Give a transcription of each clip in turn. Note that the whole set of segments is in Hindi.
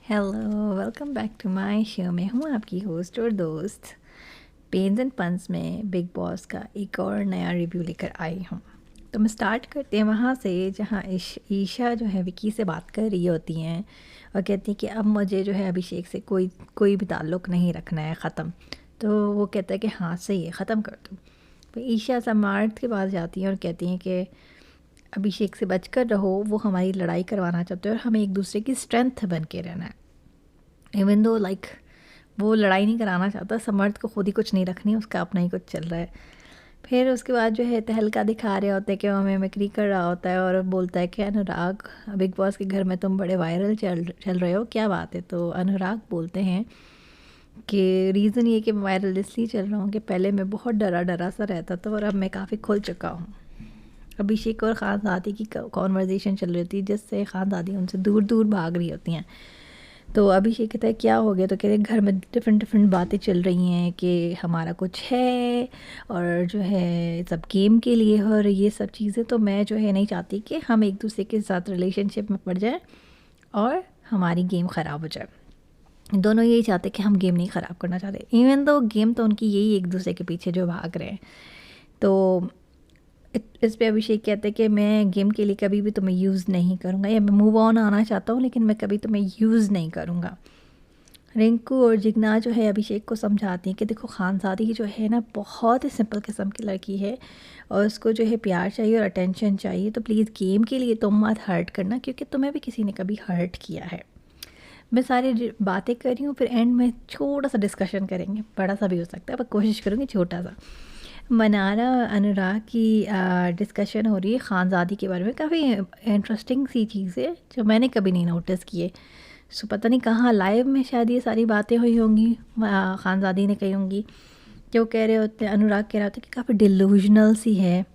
Hello, welcome back to my show. मैं हूँ आपकी होस्ट और दोस्त। पेन्स एंड पन्स में बिग बॉस का एक और नया रिव्यू लेकर आई हूँ। तो मैं स्टार्ट करते हैं वहाँ से जहाँ ईशा जो है विकी से बात कर रही होती हैं और कहती है कि अब मुझे जो है अभिषेक से कोई भी ताल्लुक़ नहीं रखना है, ख़त्म। तो वो कहता है कि हाँ सही है, ख़त्म कर दो। तो ईशा सम्राट के पास जाती हैं और कहती हैं कि अभिषेक से बचकर रहो, वो हमारी लड़ाई करवाना चाहते हैं और हमें एक दूसरे की स्ट्रेंथ बन के रहना है। इवन दो वो लड़ाई नहीं कराना चाहता, समर्थ को खुद ही कुछ नहीं रखनी, उसका अपना ही कुछ चल रहा है। फिर उसके बाद जो है तहलका दिखा रहे होते हैं कि वो हमें मिक्री कर रहा होता है और बोलता है कि अनुराग, बिग बॉस के घर में तुम बड़े वायरल चल रहे हो, क्या बात है। तो अनुराग बोलते हैं कि रीज़न ये कि मैं वायरल इसलिए चल रहा हूँ कि पहले मैं बहुत डरा डरा सा रहता था और अब मैं काफ़ी खुल चुका हूँ। अभिषेक और खानदादी की कॉन्वर्जेशन चल रही थी जिससे खानदादी उनसे दूर दूर भाग रही होती हैं। तो अभिषेक कहता है क्या हो गया। तो कह रहे घर में डिफरेंट बातें चल रही हैं कि हमारा कुछ है और जो है सब गेम के लिए है और ये सब चीज़ें। तो मैं जो है नहीं चाहती कि हम एक दूसरे के साथ रिलेशनशिप में पड़ जाए और हमारी गेम ख़राब हो जाए। दोनों यही चाहते कि हम गेम नहीं ख़राब करना चाहते। इवन तो गेम तो उनकी यही एक दूसरे के पीछे जो भाग रहे हैं। तो इस पे अभिषेक कहते हैं कि मैं गेम के लिए कभी भी तुम्हें यूज़ नहीं करूँगा, या मैं मूव ऑन आना चाहता हूँ लेकिन मैं कभी तुम्हें यूज़ नहीं करूँगा। रिंकू और जिगना जो है अभिषेक को समझाती हैं कि देखो खानज़ादी जो है ना बहुत ही सिंपल किस्म की लड़की है और उसको जो है प्यार चाहिए और अटेंशन चाहिए। तो प्लीज़ गेम के लिए तुम मत हर्ट करना, क्योंकि तुम्हें भी किसी ने कभी हर्ट किया है। मैं सारी बातें कर रही हूँ, फिर एंड में छोटा सा डिस्कशन करेंगे, बड़ा सा भी हो सकता है पर कोशिश करूँगी छोटा सा। मनारा अनुराग की डिस्कशन हो रही है खानज़ादी के बारे में। काफ़ी इंटरेस्टिंग सी चीज़ है जो मैंने कभी नहीं नोटिस किए। सो पता नहीं कहाँ लाइव में शायद ये सारी बातें हुई होंगी, खानज़ादी ने कही होंगी। कि वो कह रहे होते हैं, अनुराग कह रहा होता है कि काफ़ी डिलूजनल सी है।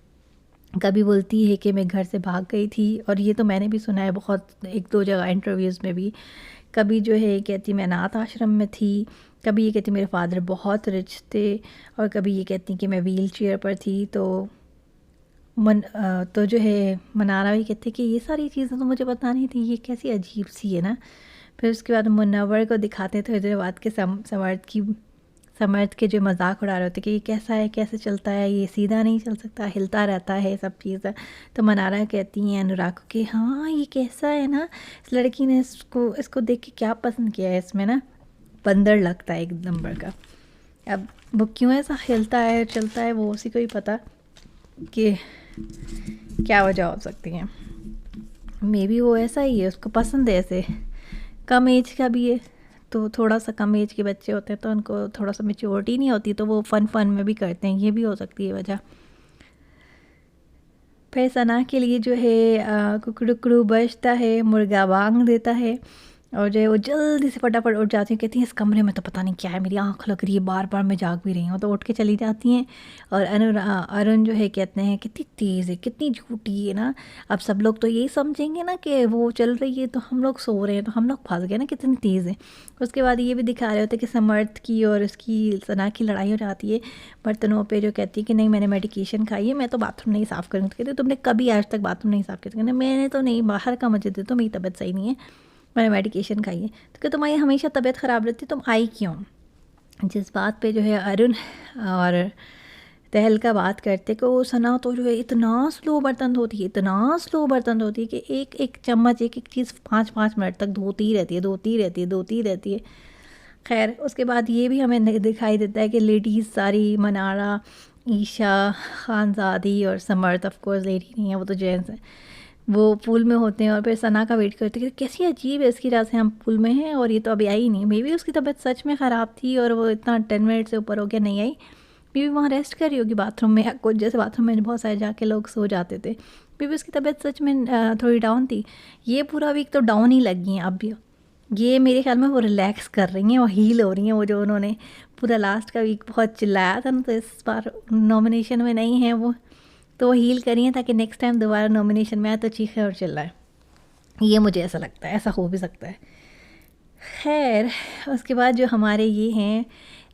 कभी बोलती है कि मैं घर से भाग गई थी, और ये तो मैंने भी सुना है बहुत, एक दो जगह इंटरव्यूज़ में भी। कभी जो है कहती मैं अनाथ आश्रम में थी, कभी ये कहती मेरे फादर बहुत रिच थे, और कभी ये कहती कि मैं व्हील चेयर पर थी। तो जो है मनारा भी कहते कि ये सारी चीज़ें तो मुझे पता नहीं थी, ये कैसी अजीब सी है ना। फिर उसके बाद मुनव्वर को दिखाते हैं थोड़ी देर बाद के समर्थ के जो मजाक उड़ा रहे होते कि ये कैसा है, कैसे चलता है, ये सीधा नहीं चल सकता, हिलता रहता है, सब चीज़ें। तो मनारा कहती हैं अनुराग को कि हाँ ये कैसा है ना, इस लड़की ने इसको देख के क्या पसंद किया है, इसमें ना बंदर लगता है एक नंबर का। अब वो क्यों ऐसा हिलता है चलता है वो उसी को ही पता कि क्या वजह हो सकती है। मे बी वो ऐसा ही है, उसको पसंद है ऐसे। कम एज का भी है, तो थोड़ा सा कम एज के बच्चे होते हैं तो उनको थोड़ा सा मेच्योरिटी नहीं होती, तो वो फ़न में भी करते हैं, ये भी हो सकती है वजह। फिर सना के लिए जो है कुकड़ू बजता है, मुर्गा बांग देता है, और जो है वो जल्दी से फटाफट उठ जाती हैं। कहती हैं इस कमरे में तो पता नहीं क्या है, मेरी आँख लग रही है, बार बार मैं जाग भी रही हूँ। तो उठ के चली जाती हैं। और अरुण जो है कहते हैं कितनी तेज़ है, कितनी झूठी है ना। अब सब लोग तो यही समझेंगे ना कि वो चल रही है तो हम लोग सो रहे हैं, तो हम लोग फंस गए ना, कितनी तेज़ है। उसके बाद ये भी दिखा रहे होते कि समर्थ की और उसकी सना की लड़ाई हो जाती है बर्तनों पे। जो कहती है कि नहीं मैंने मेडिकेशन खाई है, मैं तो बाथरूम नहीं साफ़ करूँगी। तो कहती तुमने कभी आज तक बाथरूम नहीं साफ़ किया? कहते मैंने तो नहीं, बाहर का मुझे दे दो, मेरी तबीयत सही नहीं है, मैंने मेडिकेशन खाई है। तो क्या तुम्हारी हमेशा तबीयत ख़राब रहती है, तुम आई क्यों? जिस बात पे जो है अरुण और तहलका बात करते कि वो सना तो जो है इतना स्लो बर्तन धोती है, इतना स्लो बर्तन धोती है कि एक एक चम्मच एक एक चीज़ 5-5 मिनट तक धोती रहती है। खैर उसके बाद ये भी हमें दिखाई देता है कि लेडीज़ सारी, मनारा, ईशा, खानज़ादी और समर्थ, ऑफ कोर्स लेडी नहीं है, वो तो जेंट्स हैं, वो पूल में होते हैं और फिर सना का वेट करते हैं कि कैसी अजीब है इसकी वजह से हम पूल में हैं और ये तो अभी आई नहीं। मे बी उसकी तबीयत सच में ख़राब थी और वो इतना 10 मिनट से ऊपर हो गया नहीं आई। मे बी वहाँ रेस्ट कर रही होगी बाथरूम में, या कुछ, जैसे बाथरूम में बहुत सारे जाके लोग सो जाते थे। मे बी उसकी तबीयत सच में थोड़ी डाउन थी। ये पूरा वीक तो डाउन ही लगी हैं अब भी। ये मेरे ख्याल में वो रिलैक्स कर रही हैं और हील हो रही हैं। वो जो उन्होंने पूरा लास्ट का वीक बहुत चिल्लाया था ना, तो इस बार नॉमिनेशन में नहीं है वो, तो वो हील करी हैं ताकि नेक्स्ट टाइम दोबारा नॉमिनेशन में आए तो चीखे और चिल्लाए। ये मुझे ऐसा लगता है, ऐसा हो भी सकता है। खैर उसके बाद जो हमारे ये हैं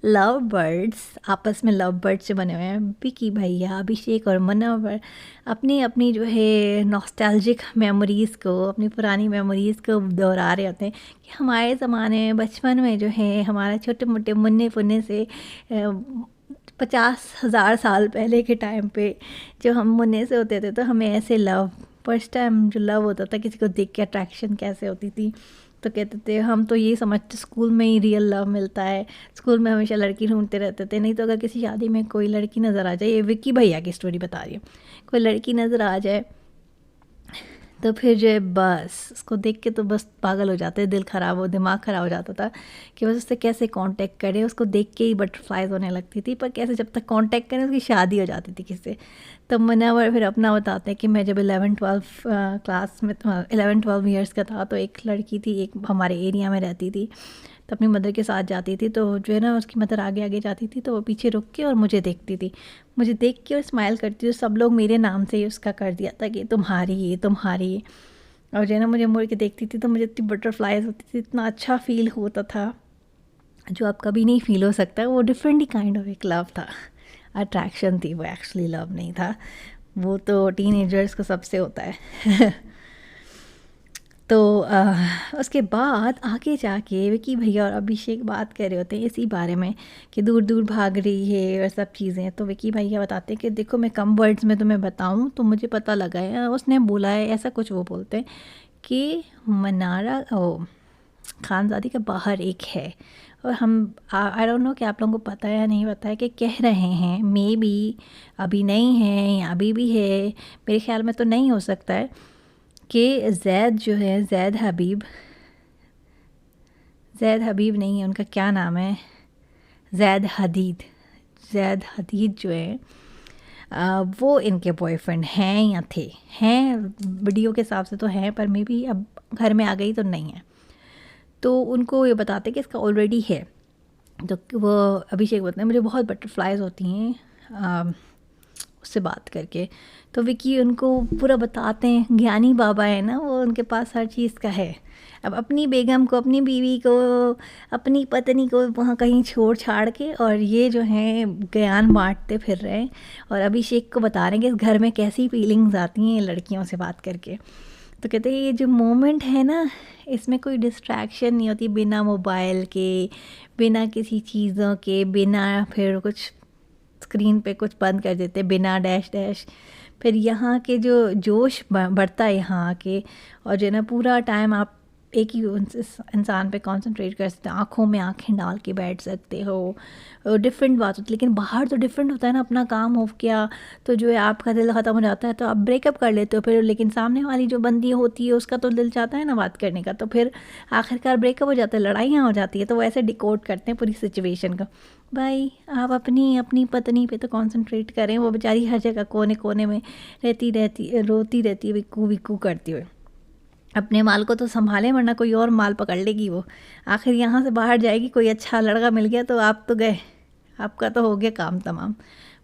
लव बर्ड्स, आपस में लव बर्ड्स जो बने हुए हैं, विकी भैया, अभिषेक और मुनव्वर, अपनी अपनी जो है नॉस्टैल्जिक मेमोरीज़ को, अपनी पुरानी मेमोरीज़ को दोहरा रहे होते हैं कि हमारे ज़माने में बचपन में जो है हमारा छोटे मोटे मुन्ने फुन्ने से 50,000 साल पहले के टाइम पे जो हम मुन्ने से होते थे तो हमें ऐसे लव, फर्स्ट टाइम जो लव होता था किसी को देख के अट्रैक्शन कैसे होती थी, तो कहते थे हम तो ये समझते स्कूल में ही रियल लव मिलता है, स्कूल में हमेशा लड़की ढूंढते रहते थे। नहीं तो अगर किसी शादी में कोई लड़की नज़र आ जाए, ये विक्की भैया की स्टोरी बता रही हूँ, कोई लड़की नज़र आ जाए तो फिर जो है बस उसको देख के तो बस पागल हो जाते, दिल ख़राब हो, दिमाग ख़राब हो जाता था कि बस उससे कैसे कांटेक्ट करें, उसको देख के ही बटरफ्लाइज होने लगती थी, पर कैसे जब तक कांटेक्ट करें उसकी शादी हो जाती थी किससे। तब मुनव्वर फिर अपना बताते हैं कि मैं जब 11-12 क्लास में 11-12 ईयर्स का था तो एक लड़की थी, एक हमारे एरिया में रहती थी, तो अपनी मदर के साथ जाती थी, तो जो है ना उसकी मदर आगे आगे जाती थी तो वो पीछे रुक के और मुझे देखती थी, मुझे देख के और स्माइल करती थी, सब लोग मेरे नाम से ही उसका कर दिया था कि तुम्हारी ये तुम्हारी ये, और जो है ना मुझे मुड़ के देखती थी तो मुझे इतनी बटरफ्लाइज होती थी, इतना अच्छा फील होता था जो आप कभी नहीं फील हो सकता। वो डिफरेंट ही काइंड ऑफ एक लव था, अट्रैक्शन थी, वो एक्चुअली लव नहीं था, वो तो टीनेजर्स को सबसे होता है। तो उसके बाद आगे जाके विकी भैया और अभिषेक बात कर रहे होते हैं इसी बारे में कि दूर दूर भाग रही है और सब चीज़ें। तो विकी भैया बताते हैं कि देखो मैं कम वर्ड्स में तुम्हें बताऊं तो मुझे पता लगा है, उसने बोला है ऐसा कुछ, वो बोलते हैं कि मनारा ओ खानजादी के बाहर एक है, और हम आई डोंट नो कि आप लोगों को पता है या नहीं पता है कि कह रहे हैं मे बी अभी नहीं है या अभी भी है, मेरे ख्याल में तो नहीं हो सकता है कि जैद जो है, जैद हबीब नहीं है, उनका क्या नाम है, जैद हदीद जो है वो इनके बॉयफ्रेंड हैं या थे, हैं वीडियो के हिसाब से तो हैं, पर मे बी अब घर में आ गई तो नहीं है। तो उनको ये बताते कि इसका ऑलरेडी है। तो वो अभिषेक बताते हैं मुझे बहुत बटरफ्लाइज होती हैं उससे बात करके। तो विकी उनको पूरा बताते हैं, ज्ञानी बाबा है ना वो, उनके पास हर चीज़ का है। अब अपनी बेगम को, अपनी बीवी को, अपनी पत्नी को वहाँ कहीं छोड़ छाड़ के और ये जो है ज्ञान बांटते फिर रहे हैं, और अभिषेक को बता रहे हैं कि इस घर में कैसी फीलिंग्स आती हैं लड़कियों से बात करके। तो कहते हैं ये जो मोमेंट है ना, इसमें कोई डिस्ट्रैक्शन नहीं होती, बिना मोबाइल के, बिना किसी चीज़ों के, बिना फिर कुछ स्क्रीन पे कुछ बंद कर देते, बिना डैश डैश, फिर यहाँ के जो जोश बढ़ता है यहाँ के, और जो है ना पूरा टाइम आप एक ही इंसान पे कंसंट्रेट कर सकते हो, आँखों में आँखें डाल के बैठ सकते हो, डिफरेंट बात होती है। लेकिन बाहर तो डिफरेंट होता है ना, अपना काम हो गया तो जो है आपका दिल ख़त्म हो जाता है तो आप ब्रेकअप कर लेते हो फिर, लेकिन सामने वाली जो बंदी होती है उसका तो दिल चाहता है ना बात करने का, तो फिर आखिरकार ब्रेकअप हो जाता है, लड़ाइयाँ हो जाती है। तो वो ऐसे डिकोड करते हैं पूरी सिचुएशन का, भाई आप अपनी अपनी पत्नी पे तो कंसंट्रेट करें, वो बेचारी हर जगह कोने कोने में रोती रहती है विक्कू विक्कू करती हुई, अपने माल को तो संभालें वरना कोई और माल पकड़ लेगी वो, आखिर यहाँ से बाहर जाएगी, कोई अच्छा लड़का मिल गया तो आप तो गए, आपका तो हो गया काम तमाम।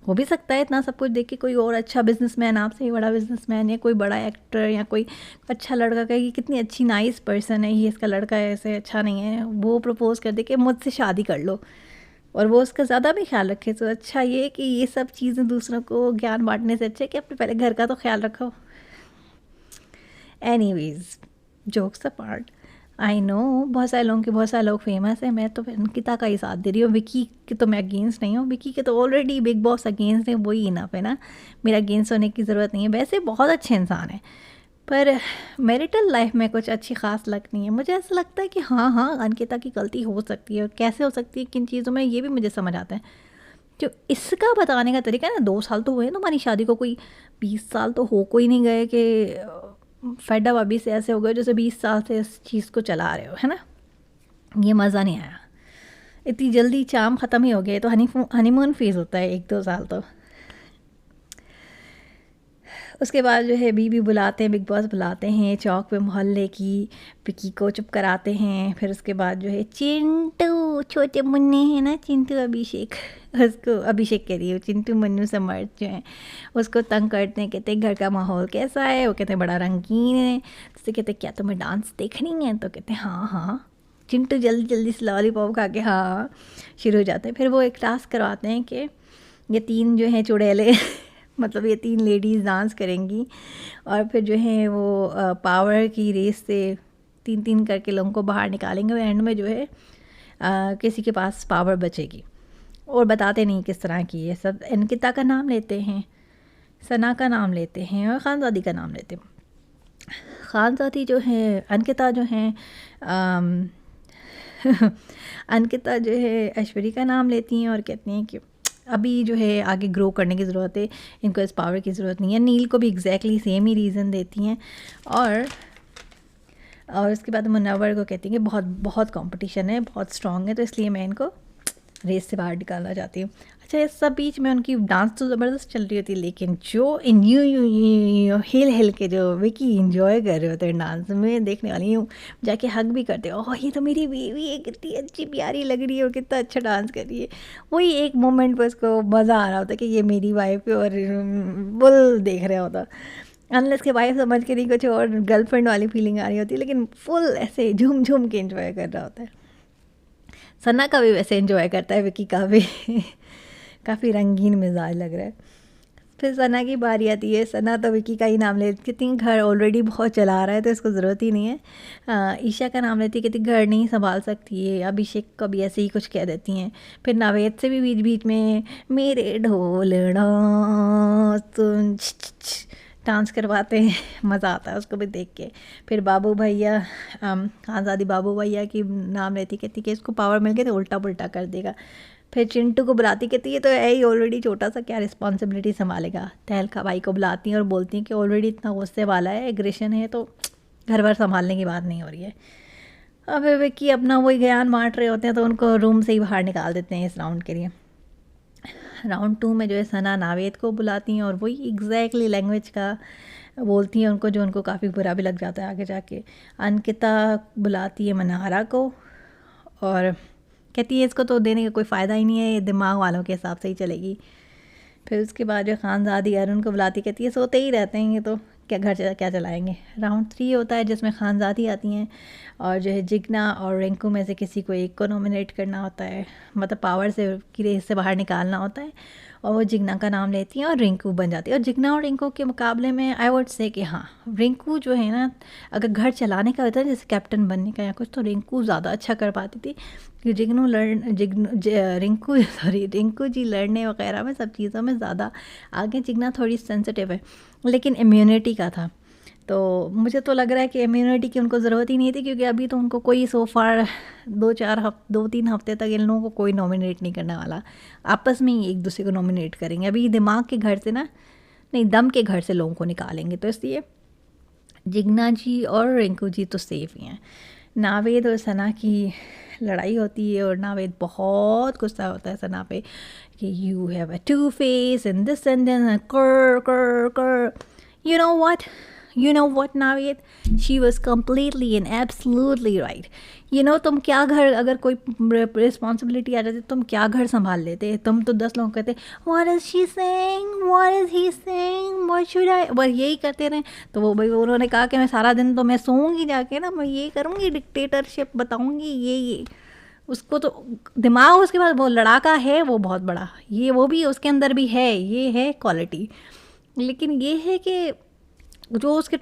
हो भी सकता है इतना सब कुछ देख के कोई और अच्छा बिजनेसमैन, आपसे ही बड़ा बिजनेसमैन या कोई बड़ा एक्टर या कोई अच्छा लड़का कहे कि कितनी अच्छी नाइस पर्सन है ये, इसका लड़का ऐसे अच्छा नहीं है, वो प्रपोज कर दे कि मुझसे शादी कर लो, और वो उसका ज़्यादा भी ख्याल रखे। तो अच्छा ये कि ये सब चीज़ें दूसरों को ज्ञान बांटने से अच्छा है कि अपने पहले घर का तो ख्याल रखो। Anyways, jokes apart, I know बहुत सारे लोग फेमस हैं, मैं तो फिर अंकिता का ही साथ दे रही हूँ, विकी के तो मैं अगेंस्ट नहीं हूँ, विकी के तो ऑलरेडी बिग बॉस अगेंस्ट है, वही इनफ है ना, मेरा अगेंस्ट होने की ज़रूरत नहीं है। वैसे बहुत अच्छे इंसान हैं पर मैरिटल लाइफ में कुछ अच्छी खास लग नहीं है। मुझे ऐसा लगता है कि हाँ अंकिता की गलती हो सकती है, और कैसे हो सकती है किन चीज़ों में, ये भी मुझे समझ आता है। जो इसका बताने का तरीका है ना, 2 साल तो हुए तुम्हारी शादी को, कोई 20 साल तो हो कोई नहीं गए कि फेड अप अभी से ऐसे हो गए जैसे 20 साल से इस चीज़ को चला रहे हो, है ना। ये मज़ा नहीं आया, इतनी जल्दी चाम ख़त्म ही हो गया। तो हनीमून फेज़ होता है 1-2 साल तो। उसके बाद जो है बीबी बुलाते हैं, बिग बॉस बुलाते हैं चौक पे मोहल्ले की, विक्की को चुप कराते हैं। फिर उसके बाद जो है चिंटू, छोटे मुन्ने हैं ना चिंटू, अभिषेक, उसको अभिषेक कह रही है, चिंटू मुन्नू समर्थ जो हैं उसको तंग करते हैं, कहते हैं घर का माहौल कैसा है, वो कहते हैं बड़ा रंगीन है। तो कहते हैं क्या तुम्हें डांस देखनी है, तो कहते हैं हाँ चिंटू जल्दी जल्दी से लॉलीपॉप खा के हाँ शुरू हो जाते हैं। फिर वो एक टास्क करवाते हैं कि ये 3 जो हैं चुड़ैले मतलब ये 3 लेडीज़ डांस करेंगी और फिर जो है वो पावर की रेस से 3-3 करके लोगों को बाहर निकालेंगे और एंड में जो है किसी के पास पावर बचेगी। और बताते नहीं किस तरह की ये सब। अंकिता का नाम लेते हैं, सना का नाम लेते हैं और खानज़ादी का नाम लेते हैं। खानज़ादी जो है अंकिता जो है अंकिता जो है ऐश्वर्या का नाम लेती हैं और कहती हैं कि अभी जो है आगे ग्रो करने की ज़रूरत है, इनको इस पावर की ज़रूरत नहीं है। नील को भी एग्जैक्टली सेम ही रीज़न देती हैं और उसके बाद मुनव्वर को कहती हैं कि बहुत बहुत कंपटीशन है, बहुत स्ट्रॉन्ग है, तो इसलिए मैं इनको रेस से बाहर निकालना चाहती हूँ। अच्छा, इस सब बीच में उनकी डांस तो ज़बरदस्त चल रही होती है, लेकिन जो इन यू हिल हिल के जो विकी इंजॉय कर रहे होते हैं डांस में, देखने वाली हूँ जाके हग भी करते हैं, ओह ये तो मेरी बेबी है, कितनी अच्छी प्यारी लग रही है और कितना अच्छा डांस कर रही है। वही एक मोमेंट पर उसको मज़ा आ रहा होता है कि ये मेरी वाइफ है और बुल देख रहा होता। अनलेस के वाइफ समझ के नहीं कुछ और गर्लफ्रेंड वाली फीलिंग आ रही होती है, लेकिन फुल ऐसे झूम झूम के इंजॉय कर रहा होता है। सना का भी वैसे एंजॉय करता है, विकी का भी काफ़ी रंगीन मिजाज लग रहा है। फिर सना की बारी आती है। सना तो विकी का ही नाम लेती, कहती घर ऑलरेडी बहुत चला रहा है तो इसको ज़रूरत ही नहीं है। ईशा का नाम लेती, कहती घर नहीं संभाल सकती है। अभिषेक को भी ऐसे ही कुछ कह देती हैं। फिर नावेद से भी बीच बीच में मेरे ढोलना तुम डांस करवाते हैं, मज़ा आता है उसको भी देख के। फिर बाबू भैया खानज़ादी बाबू भैया की नाम लेती, कहती कि इसको पावर मिल गया तो उल्टा पुल्टा कर देगा। फिर चिंटू को बुलाती, कहती है तो है ही ऑलरेडी छोटा सा, क्या रिस्पॉन्सिबिलिटी संभालेगा। तहलका भाई को बुलाती हैं और बोलती हैं कि ऑलरेडी इतना गुस्से वाला है, एग्रेशन है, तो घर भर संभालने की बात नहीं हो रही है। अब फिर विक्की अपना वही ज्ञान बांट रहे होते हैं तो उनको रूम से ही बाहर निकाल देते हैं इस राउंड के लिए। राउंड 2 में जो है सना नावेद को बुलाती हैं और वही एग्जैक्टली लैंग्वेज का बोलती हैं उनको, जो उनको काफ़ी बुरा भी लग जाता है आगे जाके। अंकिता बुलाती है मनारा को और कहती है इसको तो देने का कोई फ़ायदा ही नहीं है, ये दिमाग वालों के हिसाब से ही चलेगी। फिर उसके बाद जो खानज़ादी अरुण को बुलाती, कहती है सोते ही रहते हैं ये तो, क्या घर क्या चलाएंगे। राउंड 3 होता है जिसमें खानज़ादी आती हैं और जो है जिग्ना और रिंकू में से किसी को एक को नॉमिनेट करना होता है, मतलब पावर से की रेस से बाहर निकालना होता है और वो जिग्ना का नाम लेती हैं और रिंकू बन जाती है। और जिग्ना और रिंकू के मुकाबले में आई वुड से कि हाँ, रिंकू जो है ना, अगर घर चलाने का होता है जैसे कैप्टन बनने का या कुछ, तो रिंकू ज़्यादा अच्छा कर पाती थी। कि रिंकू जी लड़ने वगैरह में सब चीज़ों में ज़्यादा आगे, जिग्ना थोड़ी सेंसिटिव है, लेकिन इम्यूनिटी का था। तो मुझे तो लग रहा है कि इम्यूनिटी की उनको ज़रूरत ही नहीं थी, क्योंकि अभी तो उनको कोई सो फार 2-3 हफ्ते तक इन लोगों को कोई नॉमिनेट नहीं करने वाला, आपस में ही एक दूसरे को नॉमिनेट करेंगे। अभी दिमाग के घर से ना, नहीं दम के घर से लोगों को निकालेंगे, तो इसलिए जिग्ना जी और रिंकू जी तो सेफ ही हैं। नावेद और सना की लड़ाई होती है और नावेद बहुत गुस्सा होता है सना पे कि you have a to face and this and then कर कर कर। You know what, Naveed? She was completely and absolutely right. तुम क्या घर, अगर कोई रिस्पॉन्सिबिलिटी आ जाती तुम क्या घर संभाल लेते। तुम तो 10 लोग कहते What is she saying? What is he saying? What should I? बस यही करते रहे। तो वो भाई उन्होंने कहा कि मैं सारा दिन तो मैं सोऊंगी जाके ना, मैं ये करूँगी, डिक्टेटरशिप बताऊँगी, ये उसको तो दिमाग, उसके बाद वो लड़ाका है वो बहुत बड़ा, ये वो भी उसके अंदर भी है, ये है क्वालिटी। लेकिन ये है कि जो उसके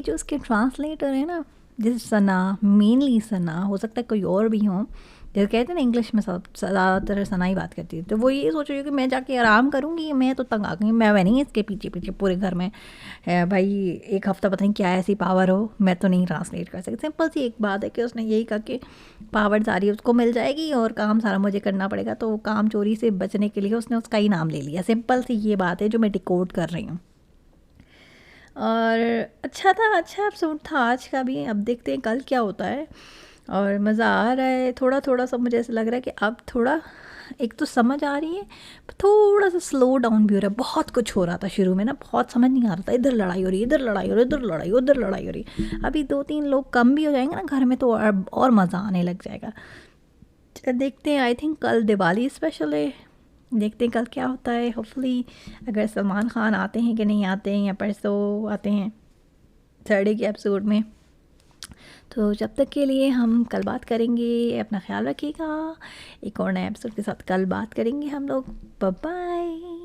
जो उसके ट्रांसलेटर है ना, जैसे सना, मेनली सना, हो सकता है कोई और भी हो, जैसे कहते हैं ना इंग्लिश में सब ज़्यादातर सना ही बात करती है, तो वो ये सोच रही है कि मैं जाके आराम करूँगी, मैं तो तंग आ गई, मैं नहीं इसके पीछे पीछे पूरे घर में भाई एक हफ़्ता पता नहीं क्या ऐसी पावर हो, मैं तो नहीं ट्रांसलेट कर सकती। सिंपल सी एक बात है कि उसने यही कहा कि पावर सारी उसको मिल जाएगी और काम सारा मुझे करना पड़ेगा, तो काम चोरी से बचने के लिए उसने उसका ही नाम ले लिया। सिंपल सी ये बात है जो मैं डिकोड कर रही हूँ। और अच्छा एपिसोड था आज का भी। अब देखते हैं कल क्या होता है, और मज़ा आ रहा है। थोड़ा सा मुझे ऐसा लग रहा है कि अब थोड़ा एक तो समझ आ रही है, थोड़ा सा स्लो डाउन भी हो रहा है। बहुत कुछ हो रहा था शुरू में ना, बहुत समझ नहीं आ रहा था, इधर लड़ाई हो रही है, इधर लड़ाई हो रही है, उधर लड़ाई हो रही है। अभी 2-3 लोग कम भी हो जाएंगे ना घर में तो और मज़ा आने लग जाएगा। देखते हैं, आई थिंक कल दिवाली स्पेशल है, देखते हैं कल क्या होता है। होपफुली अगर सलमान खान आते हैं कि नहीं आते हैं, या परसों आते हैं थर्ड के एपिसोड में, तो जब तक के लिए हम कल बात करेंगे, अपना ख्याल रखिएगा। एक और नए एपिसोड के साथ कल बात करेंगे हम लोग। Bye bye.